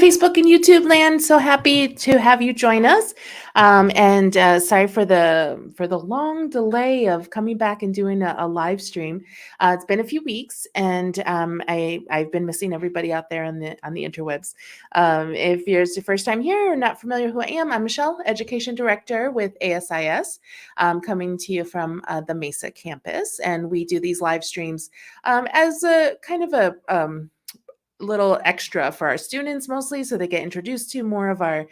Facebook and YouTube land. So happy to have you join us. And sorry for the long delay of coming back and doing a live stream. It's been a few weeks, and I've been missing everybody out there on the interwebs. If you're your first time here or not familiar who I am, I'm Michelle, Education Director with ASIS, coming to you from the Mesa campus, and we do these live streams as a kind of a little extra for our students mostly, so they get introduced to more of our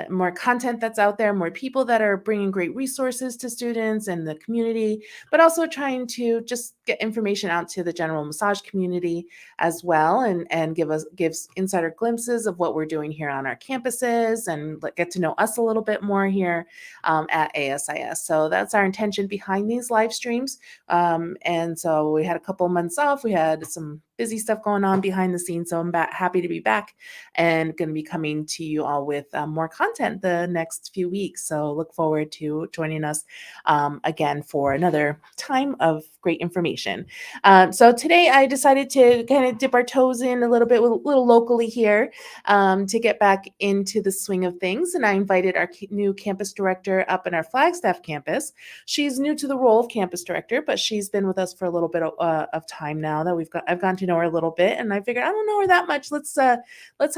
more content that's out there, more people that are bringing great resources to students and the community, but also trying to just get information out to the general massage community as well, and gives insider glimpses of what we're doing here on our campuses, and get to know us a little bit more here at ASIS. So that's our intention behind these live streams. And so we had a couple months off. We had some busy stuff going on behind the scenes. So I'm happy to be back and going to be coming to you all with more content the next few weeks. So look forward to joining us again for another time of great information. So today I decided to kind of dip our toes in a little bit, a little locally here, to get back into the swing of things. And I invited our new campus director up in our Flagstaff campus. She's new to the role of campus director, but she's been with us for a little bit of time now that I've gotten to know her a little bit, and I figured I don't know her that much. Let's have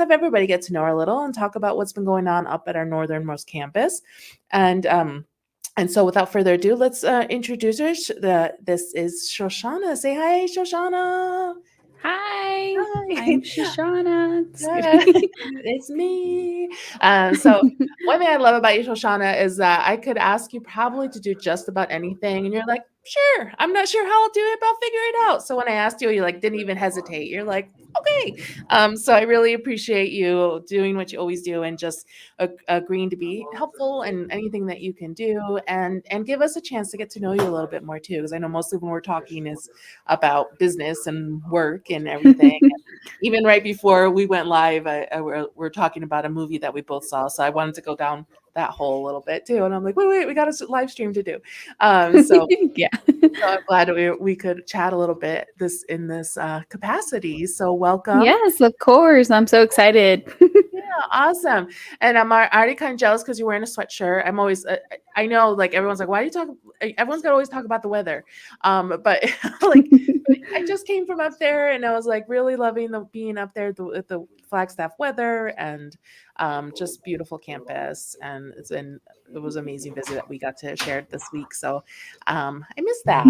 everybody get to know her a little and talk about what's been going on up at our northernmost campus. And so without further ado, let's introduce her. This is Shoshana. Say hi, Shoshana. Hi, I'm Shoshana. It's me. So one thing I love about you, Shoshana, is that I could ask you probably to do just about anything, and you're like, sure, I'm not sure how I'll do it, but I'll figure it out. So when I asked you, you didn't even hesitate. You're like, okay. So I really appreciate you doing what you always do, and just agreeing to be helpful and anything that you can do, and give us a chance to get to know you a little bit more too, because I know mostly when we're talking is about business and work and everything. And even right before we went live, we're talking about a movie that we both saw, so I wanted to go down that hole a little bit too, and I'm like, wait, we got a live stream to do. So Yeah. So I'm glad we could chat a little bit in this capacity. So welcome. Yes, of course. I'm so excited. Yeah, awesome. And I'm already kind of jealous because you're wearing a sweatshirt. I'm always, I know, everyone's like, why do you talk? Everyone's got to always talk about the weather. But I just came from up there, and I was really loving being up there with the Flagstaff weather, and just beautiful campus. And it was an amazing visit that we got to share this week. So I missed that.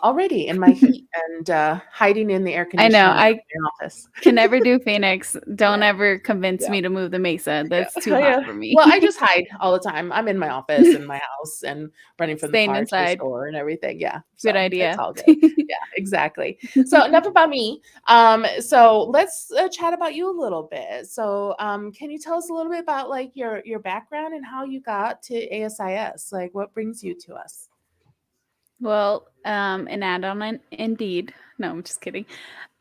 Already in my heat and hiding in the air conditioning. I know. I in your office. can never do Phoenix. Don't ever convince me to move to Mesa. That's too hot for me. Well, I just hide all the time. I'm in my office, in my house, and running from the car to the store and everything. Yeah. Good idea. It's all good. Yeah, exactly. So enough about me. So let's chat about you a little bit. So can you tell us a little bit about your background and how you got to ASIS? What brings you to us? Well, an add-on on Indeed. No, I'm just kidding.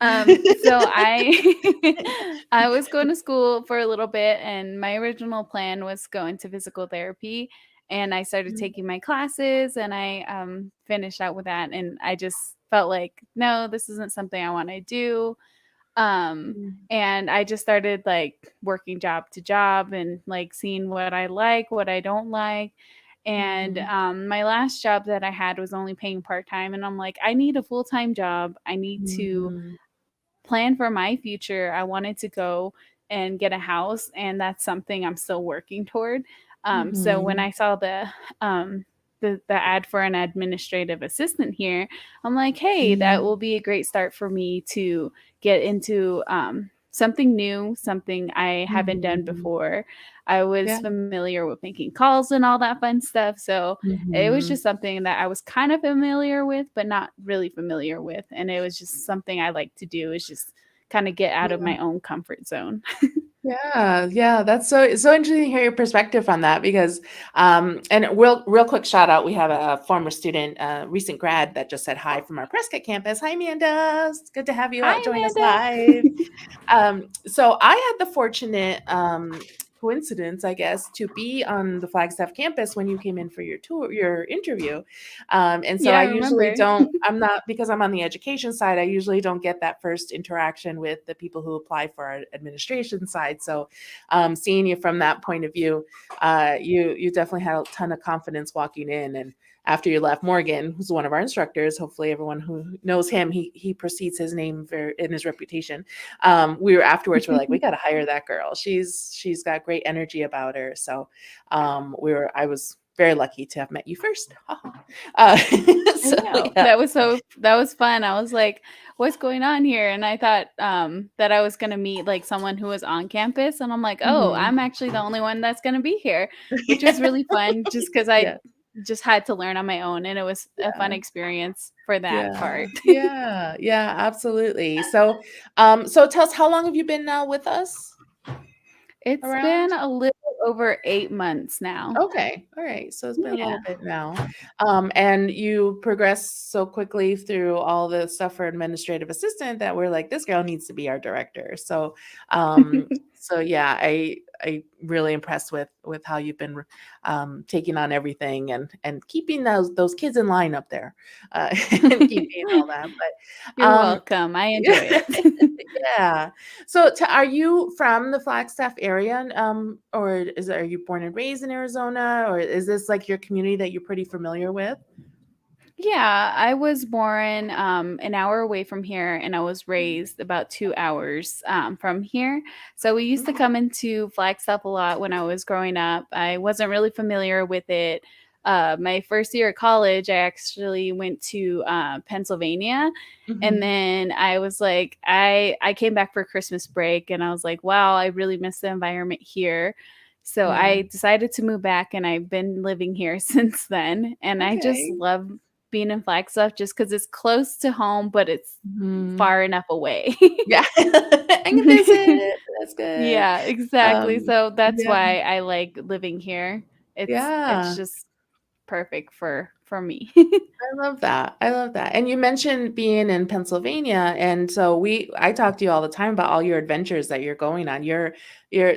So I was going to school for a little bit, and my original plan was going to physical therapy. And I started taking my classes, and I finished out with that. And I just felt like, no, this isn't something I want to do. And I just started working job to job, and seeing what I like, what I don't like. And my last job that I had was only paying part-time, and I'm like, I need a full-time job. I need to plan for my future. I wanted to go and get a house, and that's something I'm still working toward. So when I saw the ad for an administrative assistant here, I'm like, hey, that will be a great start for me to get into something new, something I haven't done before. I was familiar with making calls and all that fun stuff. So it was just something that I was kind of familiar with, but not really familiar with. And it was just something I like to do, is just kind of get out of my own comfort zone. Yeah, that's so interesting to hear your perspective on that, because and real quick shout out, we have a former student, recent grad, that just said hi from our Prescott campus. Hi, Amanda. It's good to have you join us live. So I had the fortunate coincidence, I guess, to be on the Flagstaff campus when you came in for your tour, your interview. And so Yeah, I I usually remember. don't, I'm not, because I'm on the education side, I usually don't get that first interaction with the people who apply for our administration side. So seeing you from that point of view, you definitely had a ton of confidence walking in. And after you left, Morgan, who's one of our instructors, hopefully everyone who knows him, he precedes his name very in his reputation. We were afterwards, we're like, we got to hire that girl. She's got great energy about her. So I was very lucky to have met you first. I So know. yeah. That was fun. I was like, what's going on here? And I thought that I was gonna meet like someone who was on campus, and I'm like, oh, Mhm. I'm actually the only one that's gonna be here, which was really fun just because I Yeah. just had to learn on my own, and it was a fun Yeah. experience for that Yeah. part. Yeah. Yeah. Absolutely. So, so tell us, how long have you been now with us It's been around? a little over 8 months now. Okay. All right. So it's been a Yeah. little bit now. And you progressed so quickly through all the stuff for administrative assistant that we're like, this girl needs to be our director. So, so yeah, I really impressed with how you've been taking on everything and keeping those kids in line up there, and keeping all that. But You're welcome. I enjoy it. yeah. So, are you from the Flagstaff area, or are you born and raised in Arizona, or is this like your community that you're pretty familiar with? Yeah, I was born an hour away from here, and I was raised about 2 hours from here. So we used to Mhm. come into Flagstaff a lot when I was growing up. I wasn't really familiar with it. My first year of college, I actually went to Pennsylvania. And Mhm. then I was like, I came back for Christmas break, and I was like, wow, I really miss the environment here. So Yeah. I decided to move back, and I've been living here since then. And I just Okay. love being in Flagstaff just because it's close to home, but it's Mhm. far enough away. Yeah. I can visit. That's good. Yeah, exactly. So that's Yeah. why I like living here. It's Yeah. just perfect for me. I love that. I love that. And you mentioned being in Pennsylvania, and so I talk to you all the time about all your adventures that you're going on. You're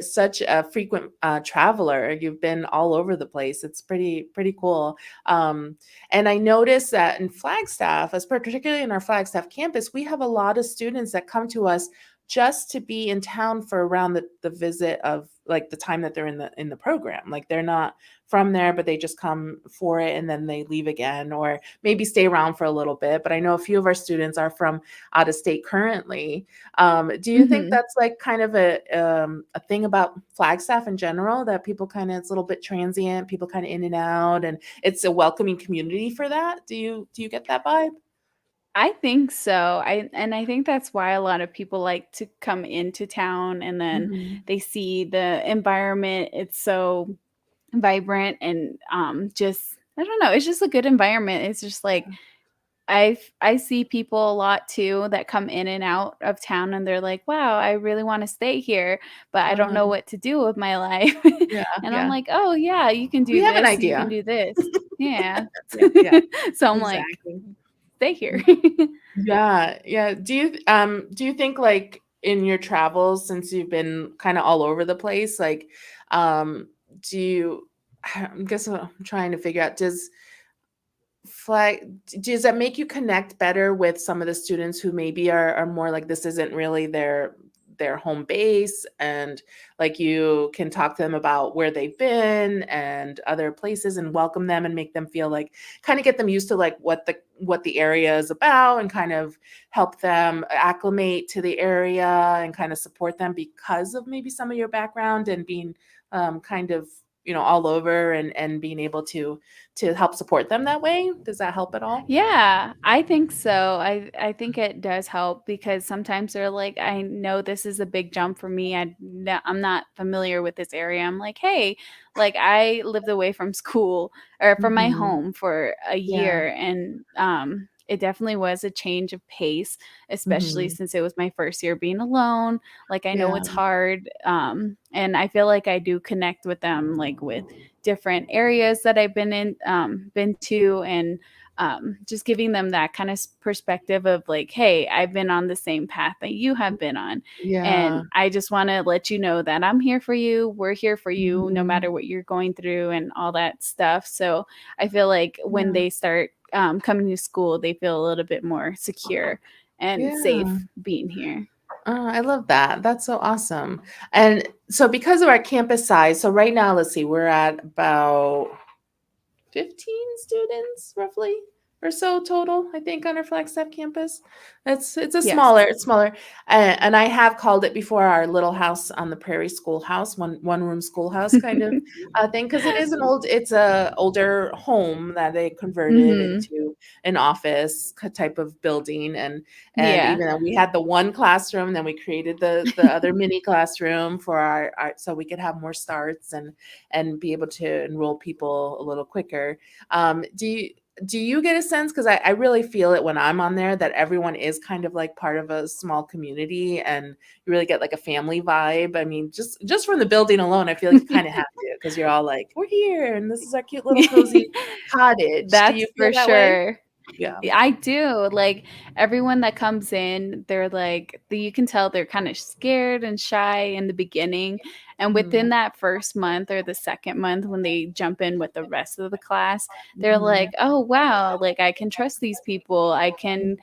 such a frequent traveler. You've been all over the place. It's pretty cool. And I noticed that in Flagstaff, particularly in our Flagstaff campus, we have a lot of students that come to us just to be in town for around the visit of like the time that they're in the program. Like they're not from there, but they just come for it and then they leave again, or maybe stay around for a little bit. But I know a few of our students are from out of state currently. Do you think Mhm. that's like kind of a thing about Flagstaff in general, that people kind of, it's a little bit transient, people kind of in and out, and it's a welcoming community for that? Do you get that vibe? I think so. I think that's why a lot of people like to come into town, and then Mhm. they see the environment. It's so vibrant and just I don't know, it's just a good environment. It's just like I see people a lot too that come in and out of town, and they're like, "Wow, I really want to stay here, but I don't know Um, what to do with my life." yeah, And I'm yeah. like, "Oh, yeah, you can We do have an this, you can idea. do this." Yeah. Yeah, yeah, So I'm like, exactly. "Stay here." Yeah, yeah. Do you think like in your travels, since you've been kind of all over the place, like um do you I guess what I'm trying to figure out, does that make you connect better with some of the students who maybe are more like this isn't really their home base, and like you can talk to them about where they've been and other places and welcome them and make them feel like, kind of get them used to like what the area is about, and kind of help them acclimate to the area and kind of support them because of maybe some of your background and being kind of all over, and being able to help support them that way? Does that help at all? Yeah, I think so. I think it does help because sometimes they're like, I know this is a big jump for me. I'm not familiar with this area. I'm like, hey, like I lived away from school or from my Mhm. home for a Yeah. year, and it definitely was a change of pace, especially Mhm. since it was my first year being alone. Like I know Yeah. it's hard, and I feel like I do connect with them, like with different areas that I've been to, and just giving them that kind of perspective of like, hey, I've been on the same path that you have been on. Yeah. And I just want to let you know that I'm here for you. We're here for you no Mhm. matter what you're going through and all that stuff. So I feel like when Yeah. they start coming to school, they feel a little bit more secure and Yeah. safe being here. Oh, I love that. That's so awesome. And so because of our campus size, so right now, let's see, we're at about 15 students roughly or so total, I think, on our Flagstaff campus. It's a Yes. smaller, and I have called it before our little house on the prairie schoolhouse, one room schoolhouse kind of thing, because it's a older home that they converted Hmm. into an office type of building, and Yeah. even though we had the one classroom, then we created the other mini classroom for our so we could have more starts and be able to enroll people a little quicker. Do you get a sense? Because I really feel it when I'm on there that everyone is kind of like part of a small community, and you really get like a family vibe. I mean, just from the building alone, I feel like you kind of have to, because you're all like, we're here, and this is our cute little cozy cottage. Do you That's feel for that way? sure. Yeah. I do. Like everyone that comes in, they're like you can tell they're kind of scared and shy in the beginning. And Mhm. within that first month or the second month when they jump in with the rest of the class, they're Mhm. like, "Oh, wow, like I can trust these people. I can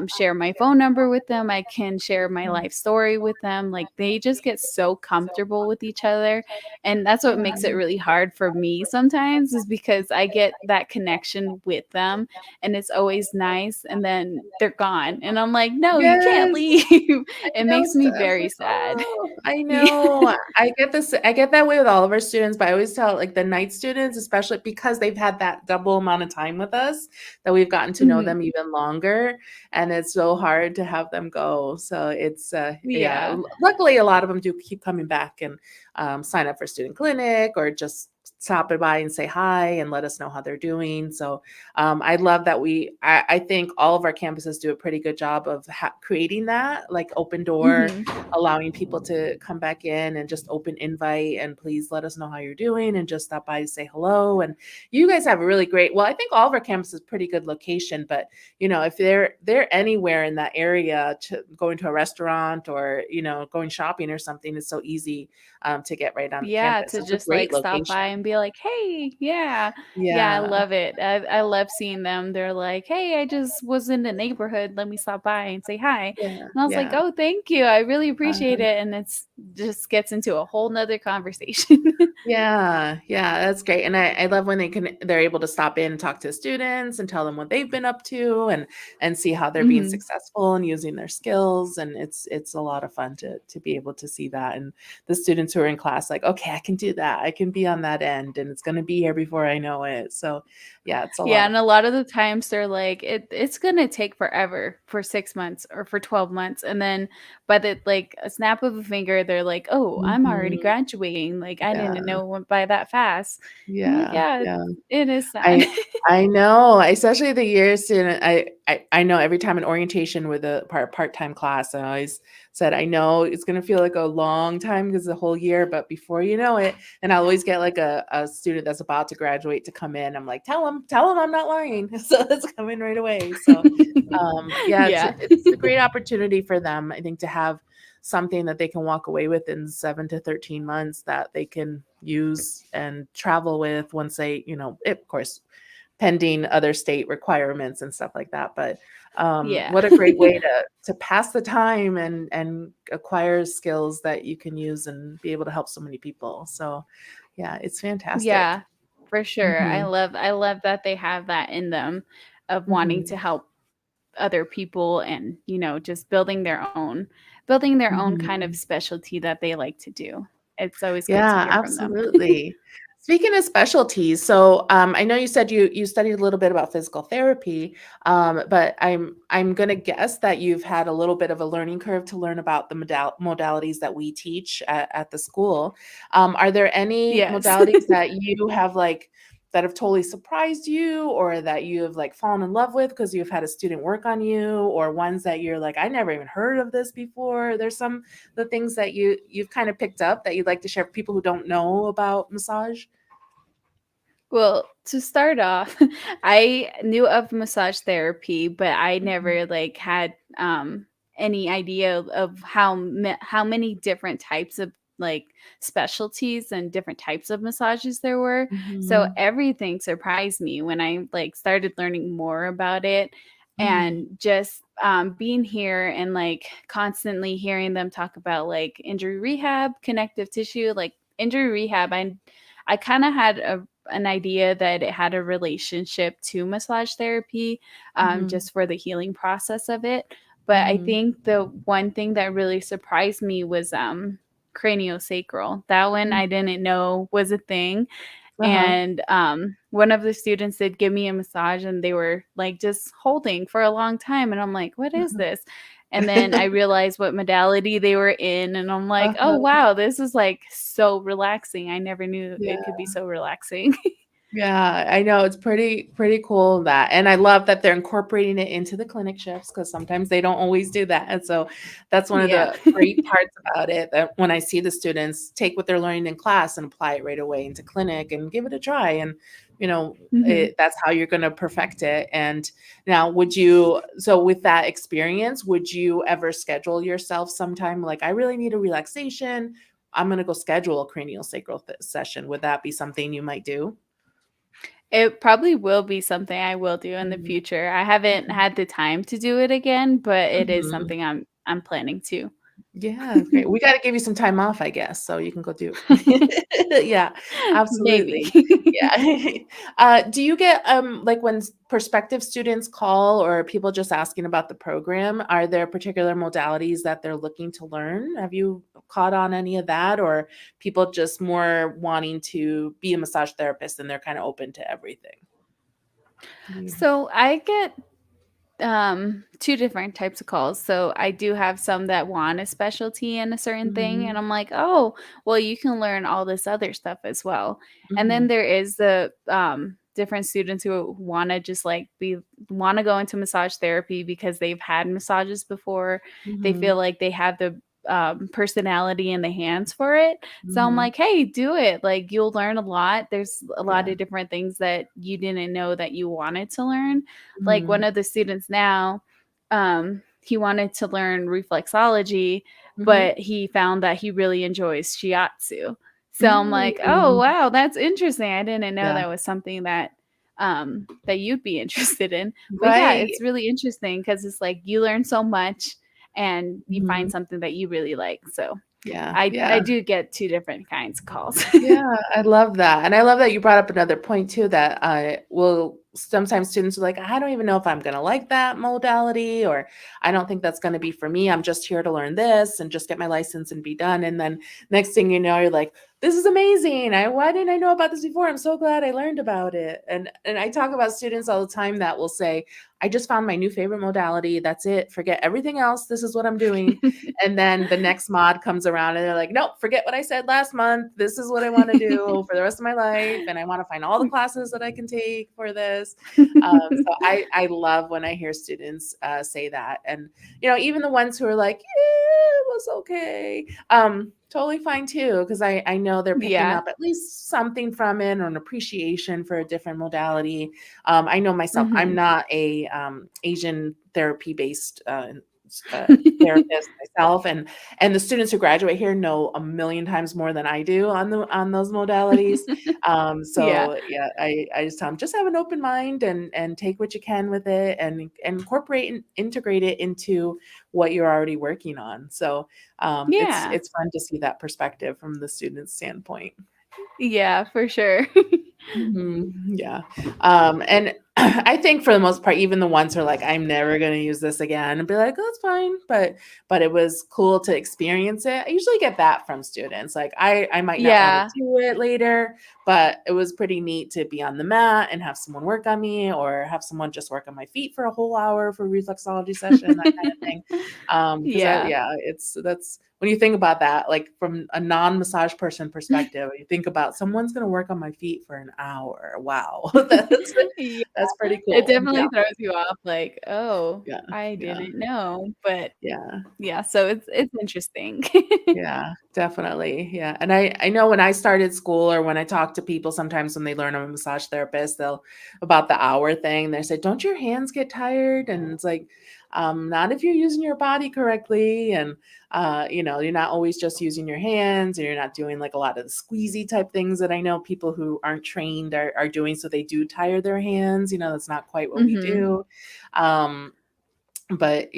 share my phone number with them. I can share my Mhm. life story with them." Like they just get so comfortable with each other. And that's what makes it Yeah. really hard for me sometimes is because I get that connection with them and it's always nice and then they're gone and I'm like, "No, you can't Yes. leave." I It know, makes me I was very like, sad. "Oh, I Yeah. know." I get that way with all of our students, but I always tell, like, the night students, especially because they've had that double amount of time with us, that we've gotten to know Mhm. them even longer, and it's so hard to have them go. So it's, yeah, Yeah. luckily, a lot of them do keep coming back and, sign up for student clinic or just stopping by and say hi and let us know how they're doing. So I love that I think all of our campuses do a pretty good job of creating that, like open door, Mhm. allowing people to come back in and just open invite and please let us know how you're doing and just stop by to say hello. And you guys have a really great, well, I think all of our campuses pretty good location, but if they're anywhere in that area, to going to a restaurant or going shopping or something is so easy to get right on the Yeah, campus. to It's a just, great like, stop by location. and be like, "Hey." Yeah. Yeah, I Yeah. love it. I love seeing them. They're like, "Hey, I just was in the neighborhood. Let me stop by and say hi." Yeah. And I was like, Yeah. "Oh, thank you. I really appreciate it." And it's just gets into a whole 'nother conversation. Yeah, yeah, that's great. And I love when they're able to stop in and talk to students and tell them what they've been up to and see how they're being Mhm. successful and using their skills. And it's a lot of fun to be able to see that. And the students who are in class, like, okay, I can do that. I can be on that end and it's gonna be here before I know it. So yeah, it's a Yeah, lot of and a lot of the times they're like, it's gonna take forever for 6 months or for 12 months, and then by the like, a snap of a finger, they're like, "Oh, fun. I'm already Mhm. graduating, like, I didn't Yeah, know it went by that fast." I'm like, yeah, "Yeah, yeah. it is sad." I I know, especially the year student. I know every time in orientation with a part-time class, I always said, I know it's gonna feel like a long time because the whole year, but before you know it, and I always get like a student that's about to graduate to come in. I'm like, tell them I'm not lying. So that's coming right away. So yeah, Yeah. it's a great opportunity for them, I think, to have something that they can walk away with in 7 to 13 months that they can use and travel with once they, of course, pending other state requirements and stuff like that. But Yeah. what a great way to pass the time and acquire skills that you can use and be able to help so many people. So yeah, it's fantastic. Yeah, for sure. Hmm. I love that they have that in them of wanting Hmm. to help other people and, just building their own kind of Hmm. specialty that they like to do. It's always good to Yeah, hear from them. absolutely. Speaking of specialties, so I know you said you studied a little bit about physical therapy, but I'm gonna guess that you've had a little bit of a learning curve to learn about the modalities that we teach at the school. Are there any Yes. modalities that you have that have totally surprised you, or that you have fallen in love with because you've had a student work on you, or ones that you're like, I never even heard of this before? There's some the things that you've kind of picked up that you'd like to share with people who don't know about massage? Well, to start off, I knew of massage therapy, but I Mhm. never like had any idea of how many different types of like specialties and different types of massages there were. So Mhm. everything surprised me when I like started learning more about it, Mhm. and just being here and like constantly hearing them talk about like injury rehab, connective tissue, like injury rehab. I kind of had an idea that it had a relationship to massage therapy, Mhm. just for the healing process of it. But I Mhm. think the one thing that really surprised me was craniosacral. That one Mhm. I didn't know was a thing. Uh-huh. And one of the students did give me a massage, and they were like just holding for a long time. And I'm like, what is Uh-huh. this? And then I realized what modality they were in. And I'm like, oh, Uh-huh. wow, this is like so relaxing. I never knew Yeah. it could be so relaxing. Yeah, I know it's pretty cool that, and I love that they're incorporating it into the clinic shifts because sometimes they don't always do that. And so that's one of Yeah. the great parts about it, that when I see the students take what they're learning in class and apply it right away into clinic and give it a try, and Mhm. that's how you're going to perfect it. And now, so with that experience, would you ever schedule yourself sometime like, I really need a relaxation, I'm going to go schedule a cranial sacral session? Would that be something you might do? It probably will be something I will do in the Mhm, future. I haven't mhm, had the time to do it again, but it is mhm. something I'm planning to. Yeah, great. We gotta give you some time off, I guess, so you can go do it. Yeah, Maybe. absolutely. Yeah. Do you get, like, when prospective students call or people just asking about the program, are there particular modalities that they're looking to learn? Have you caught on any of that, or people just more wanting to be a massage therapist and they're kinda open to everything? You So I get two different types of calls. So I do have some that want a specialty in a certain thing, and Mhm, I'm like, oh, well, you can learn all this other stuff as well. And then mhm, there is the different students who want to just like be want to go into massage therapy because they've had massages before. They feel mhm, like they have the personality and the hands for it. So I'm mhm. like, hey, do it. Like you'll learn a lot. There's a lot Yeah. of different things that you didn't know that you wanted to learn. Like one Mhm, of the students now, he wanted to learn reflexology, mhm. but he found that he really enjoys shiatsu. So I'm like, oh Mm. wow, that's interesting. I didn't know Yeah. that was something that that you'd be interested in. But yeah, Right. it's really interesting because it's like you learn so much and you find Mhm. something that you really like. So Yeah, I yeah. do get two different kinds of calls. Yeah, I love that, and I love that you brought up another point too, that, well, sometimes students are like, "I don't even know if I'm gonna like that modality," or, "I don't think that's gonna be for me. I'm just here to learn this and just get my license and be done," and then next thing you know, you're like, "This is amazing. I Why didn't I know about this before? I'm so glad I learned about it." And I talk about students all the time that will say, "I just found my new favorite modality. That's it. Forget everything else. This is what I'm doing." And then the next mod comes around and they're like, "Nope, forget what I said last month. This is what I wanna do for the rest of my life, and I wanna find all the classes that I can take for this." So I love when I hear students, say that, and, even the ones who are like, "Yeah, it was okay," totally fine too, because I know they're picking Yeah. up at least something from it, or an appreciation for a different modality. I know myself, I'm Mhm. not a, Asian therapy-based, therapist myself, and the students who graduate here know a million times more than I do on those modalities. Yeah. So yeah, I just tell them, just have an open mind and take what you can with it, and incorporate and integrate it into what you're already working on. So it's Yeah. it's fun to see that perspective from the student's standpoint. Yeah, for sure. Mhm, yeah, and I think for the most part, even the ones who are like, "I'm never gonna use this again," and be like, "Oh, that's fine," but it was cool to experience it. I usually get that from students, like, I might not wanna Yeah. do it later, but it was pretty neat to be on the mat and have someone work on me, or have someone just work on my feet for a whole hour for a reflexology session, that kind of thing. Because Yeah. yeah, that's when you think about that, like, from a non-massage person perspective, you think about someone's gonna work on my feet for an hour. Wow. That's Yeah, that's pretty It cool. Yeah, definitely throws you off, like, "Oh, yeah, I yeah, didn't know," but yeah. yeah, so it's interesting. Yeah, definitely. Yeah. And I know when I started school or when I talk to people sometimes when they learn I'm a massage therapist, they'll about the hour thing, they say, "Don't your hands get tired?" And it's like, not if you're using your body correctly. And you're not always just using your hands and you're not doing like a lot of the squeezy type things that I know people who aren't trained are doing. So they do tire their hands. That's not quite what we Mhm. do. Um, but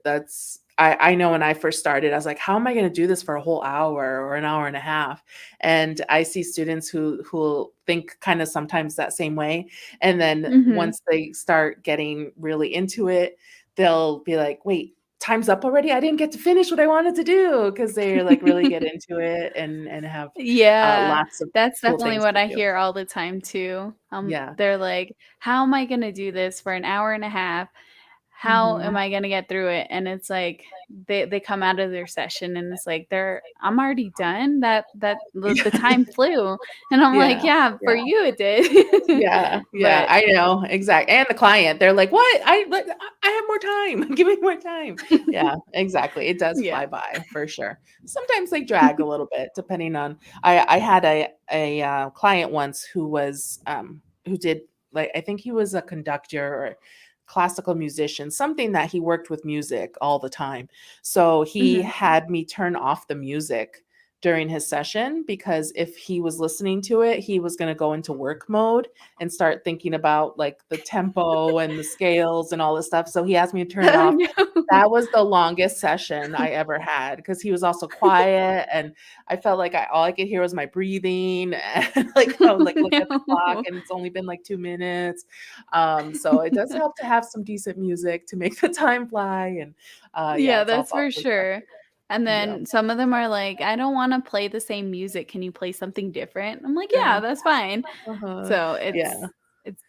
that's I know when I first started, I was like, how am I going to do this for a whole hour or an hour and a half? And I see students who think kind of sometimes that same way. And then Mhm. once they start getting really into it, they'll be like, wait, time's up already. I didn't get to finish what I wanted to do because they like really get into it and have Yeah, lots of that's cool definitely things what to I do. hear all the time too. Yeah. They're like, "How am I gonna do this for an hour and a half? How am Hmm. I gonna get through it?" And it's like they come out of their session and it's like I'm already done. The time flew. And I'm like, Yeah. "Yeah, for Yeah. you it did." Yeah, yeah, But I know, exactly. And the client, they're like, "What? I have more time. Give me more time." Yeah, exactly. It does yeah. fly by for sure. Sometimes they drag a little bit depending on I had a client once who did like I think he was a conductor or classical musician, something that he worked with music all the time. So he Mhm. had me turn off the music during his session because if he was listening to it, he was going to go into work mode and start thinking about like the tempo and the scales and all this stuff. So he asked me to turn it Oh, off. no. That was the longest session I ever had because he was also quiet and I felt like all I could hear was my breathing and like I would like look at the clock No. and it's only been like 2 minutes. So it does help to have some decent music to make the time fly and yeah, Yeah, it's all that's about for sure. perspective. And Yeah. then some of them are like, "I don't wanna play the same music. Can you play something different?" I'm like, Yeah. "Yeah, that's fine." Uh-huh. So Yeah. it's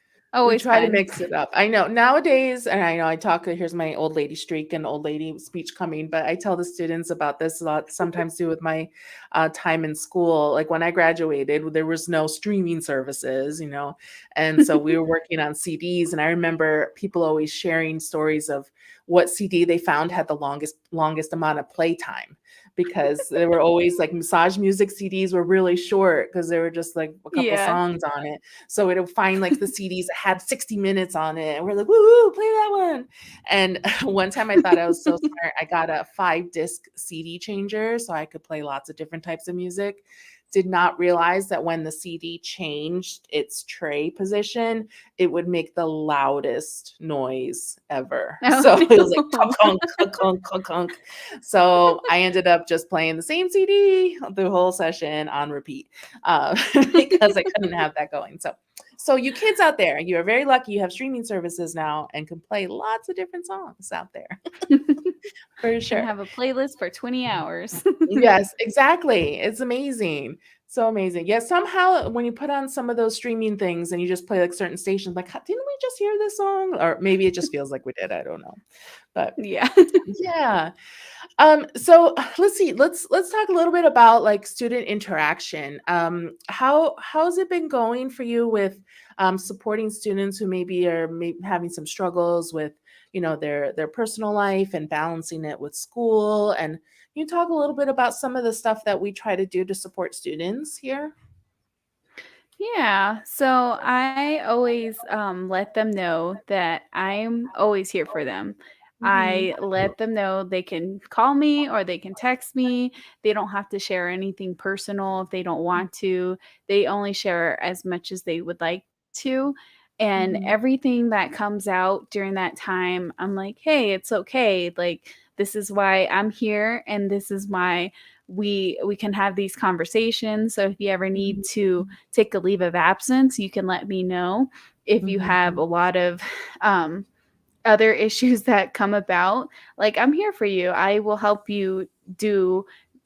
We always try to fun. mix it up. I know nowadays, and I know I talk. Here's my old lady streak and old lady speech coming, but I tell the students about this a lot. Sometimes too with my time in school. Like when I graduated, there was no streaming services, and so we were working on CDs. And I remember people always sharing stories of what CD they found had the longest amount of playtime because they were always like massage music CDs were really short because there were just like a couple Yeah. songs on it. So it'll find like the CDs that had 60 minutes on it. And we're like, woo, play that one. And one time I thought I was so smart. I got a 5 disc CD changer so I could play lots of different types of music. Did not realize that when the CD changed its tray position, it would make the loudest noise ever. Oh, So it was like no. kunk, kunk, kunk, kunk. So I ended up just playing the same CD the whole session on repeat uh, because I couldn't have that going. So you kids out there, you are very lucky. You have streaming services now and can play lots of different songs out there for Can sure. have a playlist for 20 hours. Yes, exactly. It's amazing. So amazing. Yeah, somehow when you put on some of those streaming things and you just play like certain stations, like, didn't we just hear this song? Or maybe it just feels like we did. I don't know. But Yeah. yeah. So let's see. Let's talk a little bit about like student interaction. How's it been going for you with supporting students who maybe are having some struggles with their personal life and balancing it with school? And can you talk a little bit about some of the stuff that we try to do to support students here? Yeah. So I always let them know that I'm always here for them. Mm-hmm. I let them know they can call me or they can text me. They don't have to share anything personal if they don't want to. They only share as much as they would like to. And Mm-hmm. everything that comes out during that time, I'm like, hey, it's okay. Like, this is why I'm here and this is why we can have these conversations. So if you ever need to take a leave of absence, you can let me know. If you have Mm-hmm. a lot of um, other issues that come about, like I'm here for you. I will do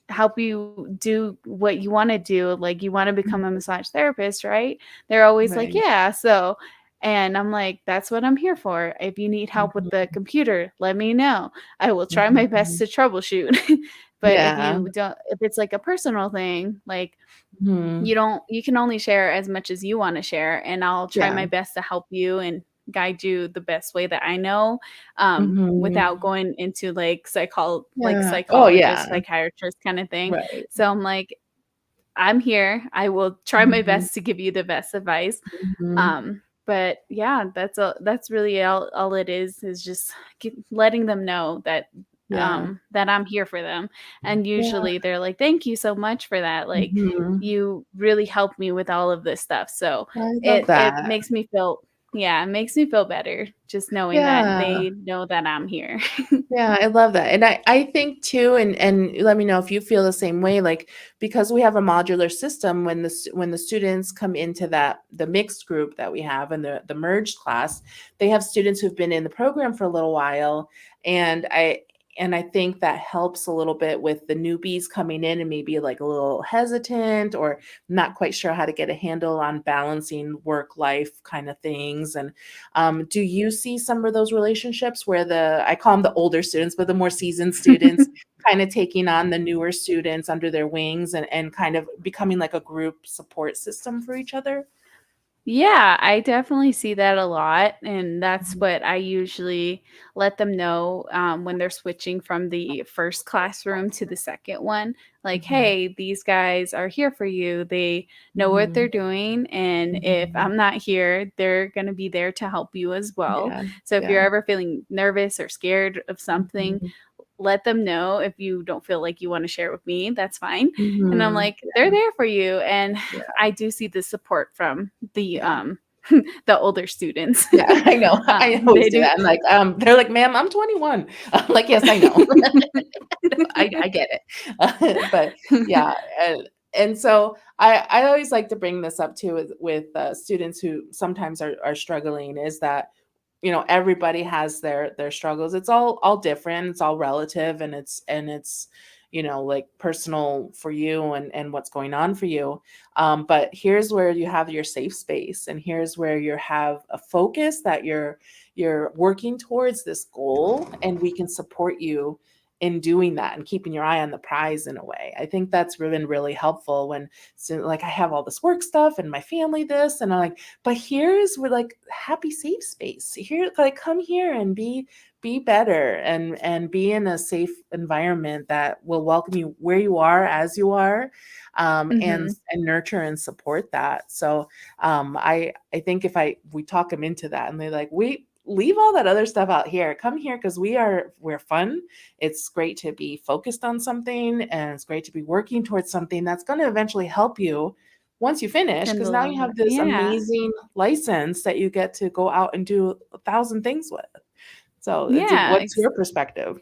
help you do what you want to do. Like you want to become a massage therapist, right? They're always like, Right. yeah. So and I'm like, that's what I'm here for. If you need help with Mhm, the computer, let me know. I will try my best mhm, to troubleshoot. But Yeah. if it's like a personal thing, like Mhm. you can only share as much as you want to share, and I'll try Yeah. my best to help you and guide you the best way that I know, Mhm. without going into like Yeah. Oh, psychologist, yeah. psychiatrist kind of thing. Right. So I'm like, I'm here. I will try my Mhm. best to give you the best advice. Mhm. But yeah, that's really all it is just letting them know Yeah. that I'm here for them. And Yeah. usually they're like, "Thank you so much for that. Like, Mhm. you really helped me with all of this stuff." So I love it that. makes me feel, yeah, it makes me feel better just knowing that Yeah. they know that I'm here. Yeah, I love that. And I think too, and let me know if you feel the same way, like, because we have a modular system, when when the students come into the mixed group that we have, and the merged class, they have students who've been in the program for a little while. And I think that helps a little bit with the newbies coming in and maybe like a little hesitant, or not quite sure how to get a handle on balancing work life kind of things. And do you see some of those relationships where I call them the older students, but the more seasoned students kind of taking on the newer students under their wings, and kind of becoming like a group support system for each other? Yeah, I definitely see that a lot, and that's Mhm. what I usually let them know, when they're switching from the first classroom to the second one. Like, Mhm. hey, these guys are here for you. They know what Mhm. they're doing, and if Mhm. I'm not here, they're going to be there to help you as well. Yeah. So if you're Yeah. ever feeling nervous or scared of something, Mhm. let them know. If you don't feel like you want to share with me, that's fine. And I'm Mhm. like, they're there for you. And Yeah. I do see the support from the Yeah. the older students. Yeah, I know. I always They do do. that. I'm like, they're like, "Ma'am, I'm 21." I'm like, "Yes, I know." I get it. But yeah, and so I always like to bring this up too, with students who sometimes are struggling, is that, everybody has their struggles. It's all different, it's all relative, and it's like personal for you, and what's going on for you. But here's where you have your safe space, and here's where you have a focus that you're working towards this goal, and we can support you in doing that and keeping your eye on the prize in a way. I think that's been really helpful when, so like, I have all this work stuff and my family this, and I'm like, but here's where, like, happy safe space. Here, like, come here and be better, and be in a safe environment that will welcome you where you are, as you are, and Mhm. nurture and support that. So I think if we talk them into that, and they're like, we leave all that other stuff out here, come here, because we're fun. It's great to be focused on something, and it's great to be working towards something that's going to eventually help you once you finish, In because the now long you run. have this Yeah. amazing license that you get to go out and do 1,000 things with. So Yeah. what's your perspective?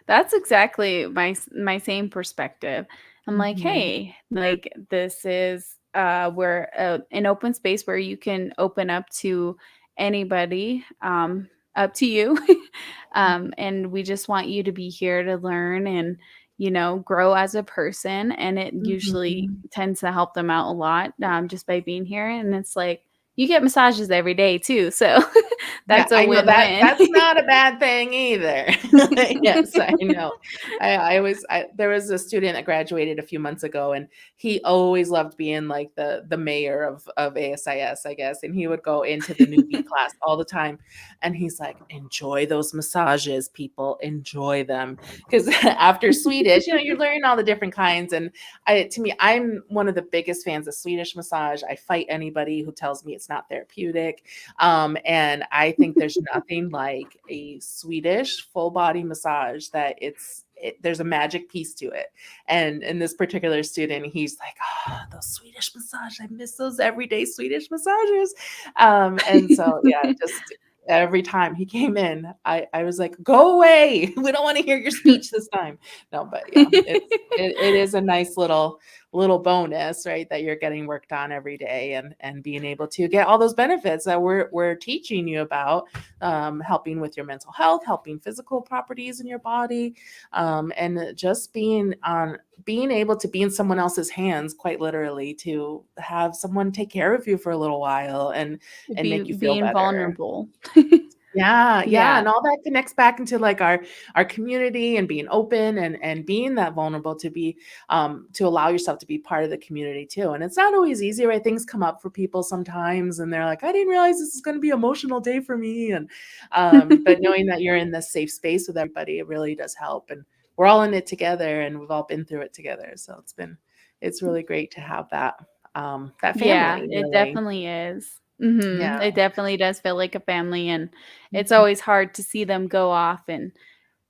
That's exactly my same perspective. I'm like, Mhm. "Hey, like, this is, we're, an open space where you can open up to anybody, up to you." And we just want you to be here to learn and, grow as a person, and it usually Mhm. tends to help them out a lot, just by being here, and it's like, you get massages every day too, so Yeah, that's a I know that win-win. that's not a bad thing either. Yes, I know. There was a student that graduated a few months ago, and he always loved being like the mayor of ASIS, I guess, and he would go into the newbie class all the time, and he's like, "Enjoy those massages, people, enjoy them." Because after Swedish, you learn all the different kinds, and to me, I'm one of the biggest fans of Swedish massage. I fight anybody who tells me it's not therapeutic. And I think there's nothing like a Swedish full body massage, that there's a magic piece to it. And this particular student, he's like, "Oh, those Swedish massage, I miss those everyday Swedish massages." And so yeah, just every time he came in, I was like, "Go away. We don't want to hear your speech this time." No, but yeah, it is a nice little bonus, right? That you're getting worked on every day, and being able to get all those benefits that we're teaching you about, helping with your mental health, helping physical properties in your body, and just being able to be in someone else's hands, quite literally, to have someone take care of you for a little while, and make you feel Being better. vulnerable. Yeah, yeah, Yeah. and all that connects back into, like, our community and being open and being that vulnerable to allow yourself to be part of the community too, and it's not always easy, right? Things come up for people sometimes, and they're like, "I didn't realize this is gonna be an emotional day for me," and, but knowing that you're in this safe space with everybody, it really does help, and we're all in it together, and we've all been through it together, so it's really great to have that Yeah, family, it really. definitely is. Yeah. It definitely does feel like a family, and it's Mhm. always hard to see them go off and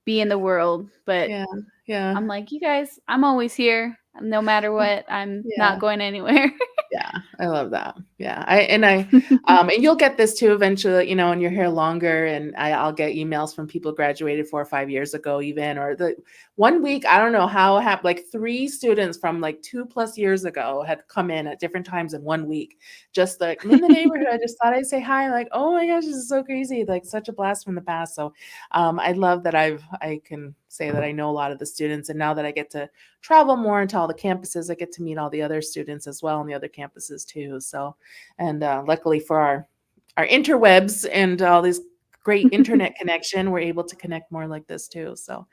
be in the world, but Yeah, yeah. I'm like, "You guys, I'm always here. No matter what, I'm not Yeah. going anywhere." Yeah, I love that. Yeah, and you'll get this too eventually, when you're here longer, and I'll get emails from people graduated 4 or 5 years ago even, or the one week, I don't know how it happened, like 3 students from like 2 plus years ago had come in at different times in 1 week. Just like, "I'm in the neighborhood, I just thought I'd say hi." Like, "Oh my gosh, this is so crazy." Like such a blast from the past. So, I love that I can say that I know a lot of the students, and now that I get to travel more into all the campuses, I get to meet all the other students as well on the other campuses too. So, and luckily for our interwebs and all these great internet connection, we're able to connect more like this too. So,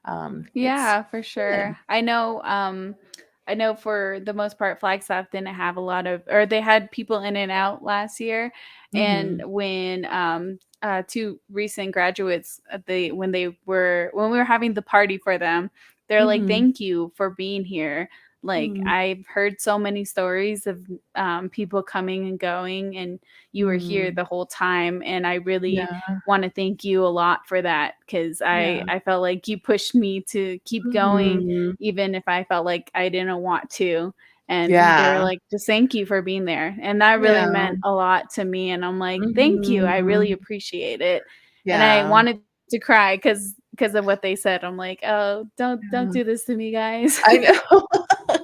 it's Yeah, for good. sure. I know for the most part Flagstaff didn't have a lot of, or they had people in and out last year. And Mhm. when two recent graduates, they when we were having the party for them, they're like, Mhm. "Thank you for being here." Like, Mhm. I've heard so many stories of people coming and going, and you were here Mhm. the whole time, and I really Yeah. want to thank you a lot for that, because Yeah. I felt like you pushed me to keep going Mhm. even if I felt like I didn't want to. And they were Yeah. like, just thank you for being there. And that really Yeah. meant a lot to me. And I'm like, thank you. I really Mhm. appreciate it. And I Yeah. wanted to cry because of what they said. I'm like, oh, don't Yeah. do this to me, guys. I know.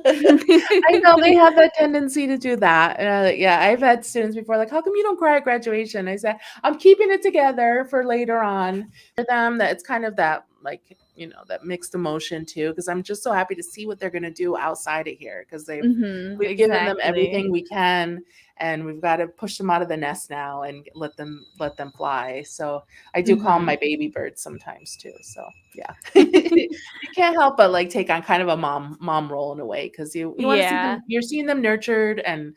I know they have that tendency to do that. Yeah, I've had students before like, "How come you don't cry at graduation?" I said, "I'm keeping it together for later on." For them, that it's kind of that like, that mixed emotion too, because I'm just so happy to see what they're gonna do outside of here because we've given them Exactly. everything we can, and we've got to push them out of the nest now and let them fly. So I do call them Hmm. my baby birds sometimes too. So yeah. You can't help but, like, take on kind of a mom role in a way because you wanna see them Yeah. you're seeing them nurtured and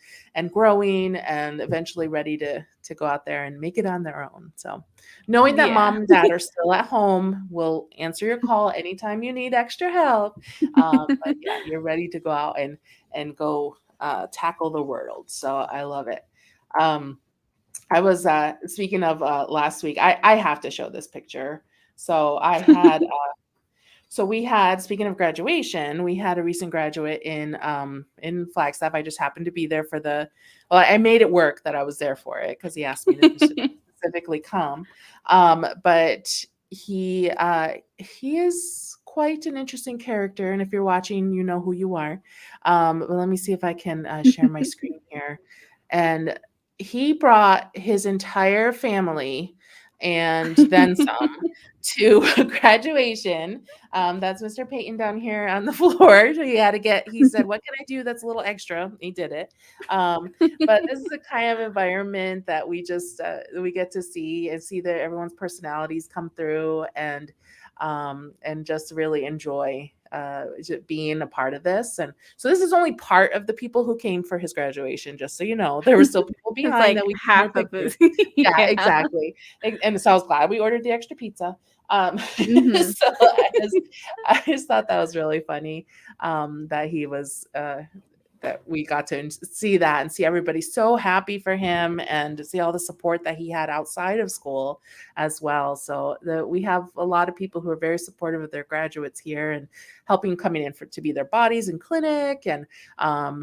growing and eventually ready to go out there and make it on their own, so, knowing that Yeah. mom and dad are still at home, will answer your call anytime you need extra help, but yeah, you're ready to go out and go, tackle the world, so I love it. Um, I was, speaking of, last week, I have to show this picture. So I had so we had, speaking of graduation, we had a recent graduate in Flagstaff. I just happened to be there for well, I made it work that I was there for it because he asked me to specifically come. But he is quite an interesting character, and if you're watching, you know who you are. But let me see if I can share my screen here. And he brought his entire family and then some to graduation. That's Mr. Peyton down here on the floor. He said, "What can I do that's a little extra?" He did it. But this is the kind of environment that we get to see and see that everyone's personalities come through and just really enjoy being a part of this. And so this is only part of the people who came for his graduation, just so you know. There were still people It's behind that like we took more half of pictures. it. Yeah, Yeah. exactly. And so I was glad we ordered the extra pizza. Mhm. So I just thought that was really funny, that he was, that we got to see that and see everybody so happy for him and to see all the support that he had outside of school as well. So we have a lot of people who are very supportive of their graduates here and helping coming in to be their bodies in clinic and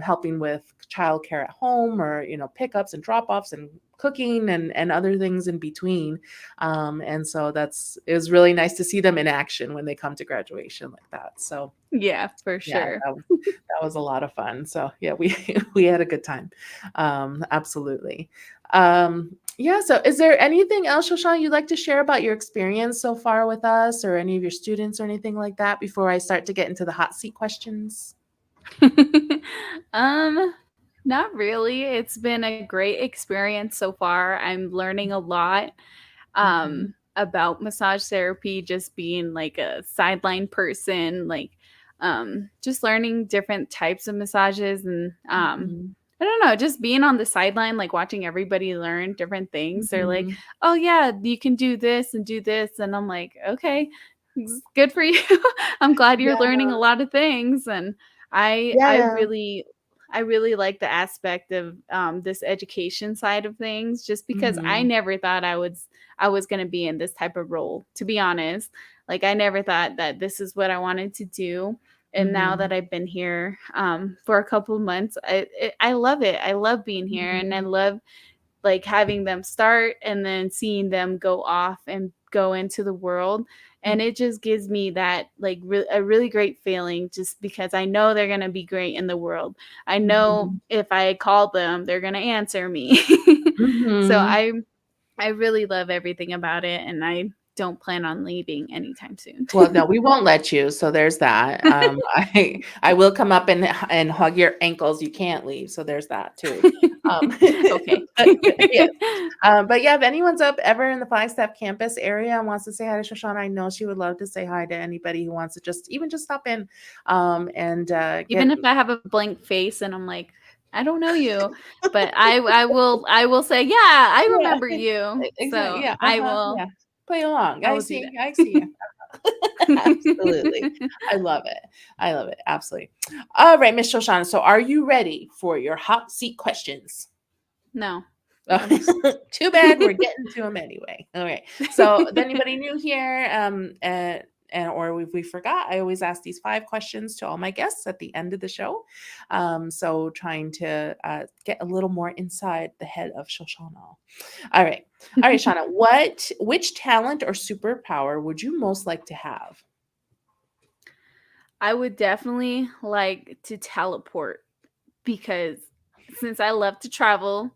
helping with childcare at home or pickups and drop offs and cooking and other things in between. And so it was really nice to see them in action when they come to graduation like that. So Yeah, for yeah, sure. that was a lot of fun. So yeah, we we had a good time. Absolutely. Yeah. So is there anything else, Shoshana, you'd like to share about your experience so far with us, or any of your students, or anything like that, before I start to get into the hot seat questions? Um, Not really. It's been a great experience so far. I'm learning a lot. Mhm. about massage therapy, just being like a sideline person, like just learning different types of massages and Mhm. I don't know, just being on the sideline, like watching everybody learn different things. They're like, Mhm. "Oh yeah, you can do this and do this," and I'm like, "Okay, good for you. I'm glad you're Yeah. learning a lot of things." And I I Yeah. really I really like the aspect of this education side of things, just because I Mhm. never thought I was going to be in this type of role. To be honest, like I never thought that this is what I wanted to do. And now Mhm. that I've been here for a couple of months, I love it. I love being here, and I Mhm. love like having them start and then seeing them go off and go into the world, and it just gives me that like a really great feeling, just because I know they're going to be great in the world. I know Mhm. if I call them, they're going to answer me. So Mhm. I really love everything about it, and I don't plan on leaving anytime soon. Well, no, we won't let you, so there's that. I will come up and hug your ankles. You can't leave, so there's that too. Okay. But yes. But yeah, if anyone's up ever in the Flagstaff campus area and wants to say hi to Shoshana, I know she would love to say hi to anybody who wants to just stop in, and get Even if I have a blank face and I'm like, I don't know you, but I will say, yeah, I yeah, remember you. exactly, So yeah, yeah. Play along. I will do I see you. Absolutely. that. I love it. I love it. Absolutely. All right, Miss Shoshana. So are you ready for your hot seat questions? No. Oh, I'm just too bad we're getting to them anyway. Okay. So, if anybody new here, and or if we forgot, I always ask these 5 questions to all my guests at the end of the show. So trying to get a little more inside the head of Shoshana. All right, Shauna. Which talent or superpower would you most like to have? I would definitely like to teleport, because since I love to travel,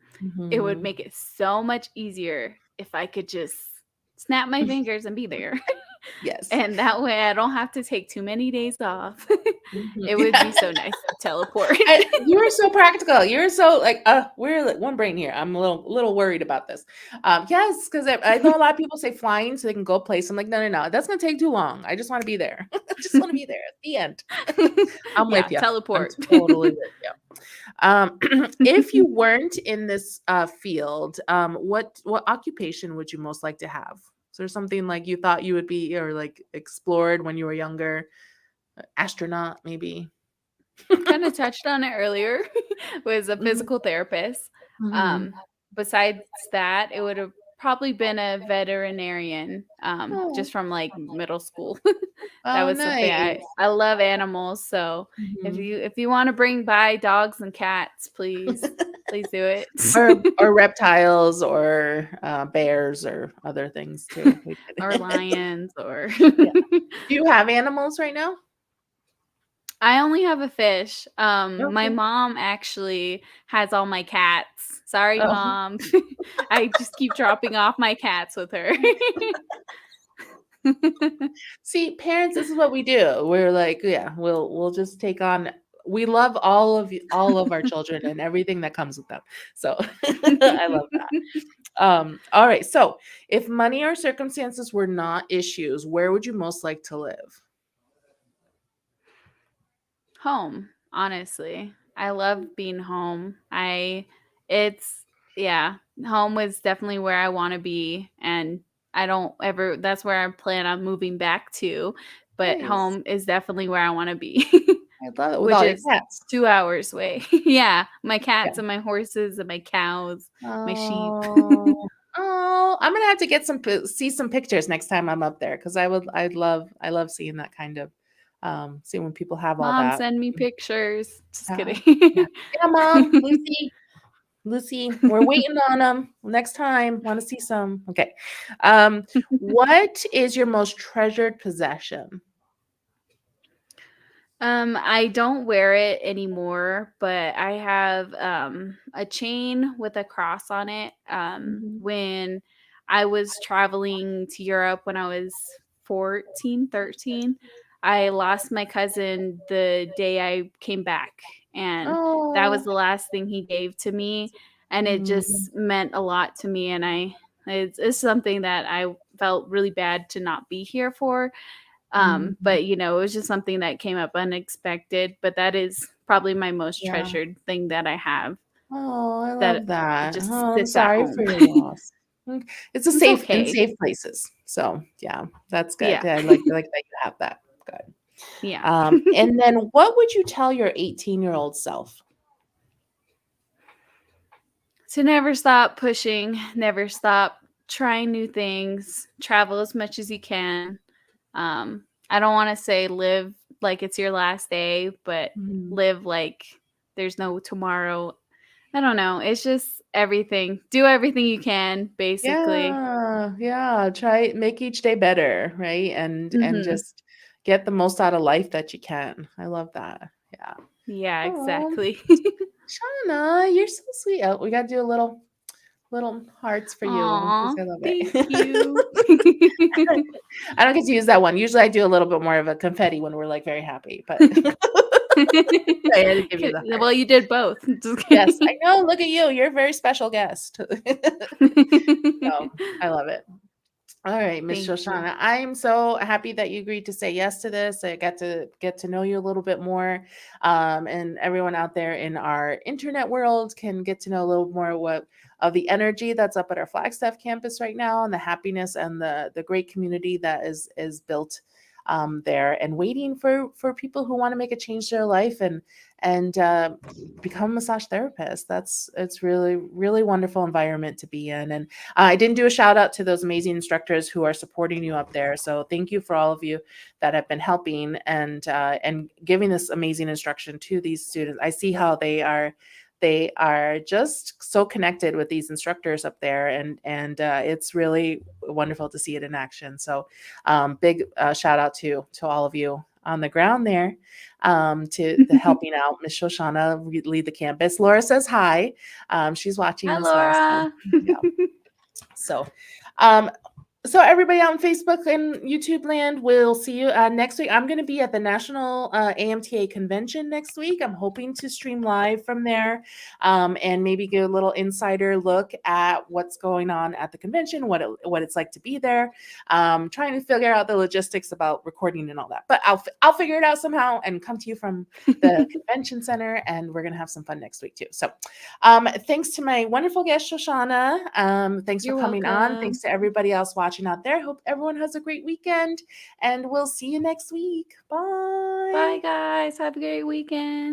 it would Mhm. make it so much easier if I could just snap my fingers and be there. Yes. And that way I don't have to take too many days off. Mhm. It would be so nice to teleport. You are so practical. You're so like, we're like one brain here. I'm a little worried about this. Yes, because I know a lot of people say flying so they can go place. I'm like, no, no, no. That's gonna take too long. I just want to be there. I just want to be there at the end. I'm with Yeah, you. I'm teleport. totally with you. Um, if you weren't in this field, what occupation would you most like to have? Is there something like you thought you would be or like explored when you were younger? Astronaut, maybe. Kind of touched on it earlier. Was a Mhm. physical therapist. Mhm. Um, Besides that, it would have probably been a veterinarian, Oh. just from like middle school. That Oh, was something nice. I love animals. So Mhm. if you want to bring by dogs and cats, please do it. Or reptiles or, bears or other things too. We Or could lions or Yeah. Do you have animals right now? I only have a fish. My Okay. mom actually has all my cats. Sorry, Oh. mom. I just keep dropping off my cats with her. See, parents, this is what we do. We're like, yeah, we'll just take on we love all of our children and everything that comes with them. So, I love that. All right. So, if money or circumstances were not issues, where would you most like to live? Home, honestly. I love being home. It's, yeah, home was definitely where I want to be. And I don't ever, that's where I plan on moving back to. But Nice. home is definitely where I want to be, I love it with which all your is cats. 2 hours away. Yeah, my Yeah. cats and my horses and my cows, my sheep. Oh. Oh, I'm gonna have to get see some pictures next time I'm up there because I love seeing that kind of seeing when people have all Mom, that. send me pictures. Just Yeah. kidding. Yeah. Yeah, Mom, Lucy, we're waiting on them next time. Want to see some? Okay. What is your most treasured possession? I don't wear it anymore, but I have a chain with a cross on it. Mhm. When I was traveling to Europe when I was 14, 13, I lost my cousin the day I came back, and that was Oh. the last thing he gave to me, and it Mm. just meant a lot to me, and It's something that I felt really bad to not be here for. Mhm. But it was just something that came up unexpected. But that is probably my most Yeah. treasured thing that I have, Oh, I that love it that. just Oh, I'm sits at sorry for home. your loss. It's a It's safe in okay. safe places. So, yeah, that's good. Yeah. Yeah, I like that you have that. Good. Yeah. And then what would you tell your 18-year-old self? To never stop pushing, never stop trying new things, travel as much as you can. I don't want to say live like it's your last day, but Mhm. live like there's no tomorrow. I don't know. It's just everything. Do everything you can, basically. Yeah, yeah, try make each day better, right? And Mhm. just get the most out of life that you can. I love that. Yeah. Yeah, Oh, exactly. Shauna, you're so sweet. Oh, we got to do a little hearts for you because Aw, I love thank it. you. I don't get to use that one. Usually I do a little bit more of a confetti when we're like very happy, but I had to give you the heart. Well, you did both. Just Yes, kidding. I know. Look at you. You're a very special guest. So I love it. All right, Miss Thank you. Shoshana. I'm so happy that you agreed to say yes to this. I got to get to know you a little bit more. And everyone out there in our internet world can get to know a little more what of the energy that's up at our Flagstaff campus right now and the happiness and the great community that is built there and waiting for people who want to make a change to their life and become a massage therapist. It's really wonderful environment to be in. And I didn't do a shout out to those amazing instructors who are supporting you up there. So thank you for all of you that have been helping and giving this amazing instruction to these students. I see how they are just so connected with these instructors up there, and it's really wonderful to see it in action. So big shout out to all of you on the ground there, to the helping out. Miss Shoshana lead the campus. Laura says hi. She's watching Hi, as well. So Laura. yeah. So, um, so everybody on Facebook and YouTube land, we'll see you next week. I'm going to be at the National AMTA convention next week. I'm hoping to stream live from there, and maybe get a little insider look at what's going on at the convention, what it's like to be there. Trying to figure out the logistics about recording and all that, but I'll figure it out somehow and come to you from the convention center, and we're going to have some fun next week too. So thanks to my wonderful guest, Shoshana. Thanks for You're coming on. Thanks welcome. to everybody else watching out there. Hope everyone has a great weekend, and we'll see you next week. Bye, Bye. guys. Have a great weekend.